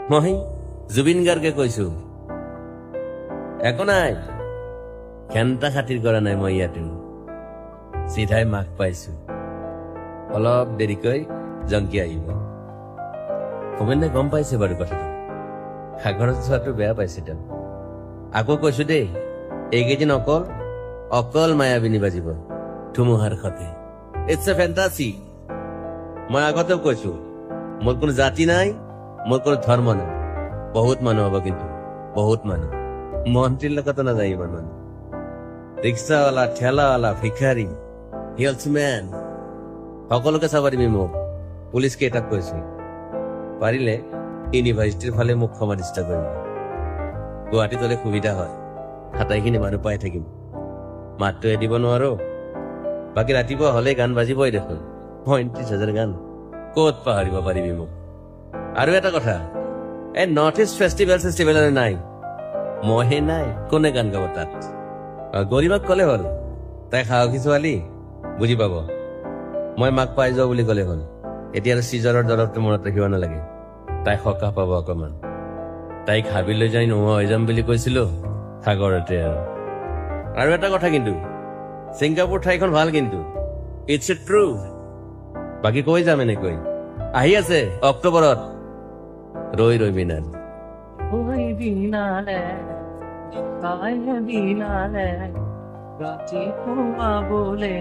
মই জুবিন গাৰ্গে কৈছো একো নাই খেন্তা খাতিৰ কৰা নাই মই ইয়াতো চিধাই মাক পাইছো অলপ দেৰিকৈ জংকি আহিব ভূপেনে গম পাইছে বাৰু কথাটো সাগৰত যোৱাটো বেয়া পাইছে তেওঁ আকৌ কৈছো দেই এইকেইদিন অকল মায়াবিনী বাজিব ধুমুহাৰ সতে ইটছ এ ফেণ্টাসি মই আগতেও কৈছো মোৰ কোনো জাতি নাই মোৰ কোনো ধৰ্ম নাই বহুত মানুহ হ'ব কিন্তু বহুত মানুহ মন্ত্ৰীৰ লগতো নাযায় ইমান মানুহ ৰিক্সাৱালা ঠেলাৱালা ভিখাৰী হিলছমেন সকলোকে চাব দিবি মোক পুলিচ কেইটাক কৈছো পাৰিলে ইউনিভাৰ্চিটিৰ ফালে মোক সমাধিস্থ কৰিম গুৱাহাটীত হ'লে সুবিধা হয় হাতাইখিনি মানুহ পাই থাকিম মাতটোৱে দিব নোৱাৰো বাকী ৰাতিপুৱা হ'লে গান বাজিবই দেখোন ৩৫,০০০ গান ক'ত পাহৰিব পাৰিবি মোক আৰু এটা কথা এই নৰ্থ ইষ্ট ফেষ্টিভেল নাই মইহে নাই কোনে গান গাব তাত গৰিমাক ক'লে হ'ল তাই সাহসী ছোৱালী বুজি পাব মই মাক পাই যাওঁ বুলি ক'লে হ'ল এতিয়া আৰু চিজৰৰ দৰৱটো মনত ৰাখিব নালাগে তাই সকাহ পাব অকমান তাইক হাবিলৈ যাই নোহোৱা হৈ যাম বুলি কৈছিলো সাগৰতে আৰু এটা কথা কিন্তু ছিংগাপুৰ ঠাইখন ভাল কিন্তু ইটছ এ ট্ৰু বাকী কৈ যাম এনেকৈ আহি আছে অক্টোবৰত ৰৈ বিনাল ৰাতে বলে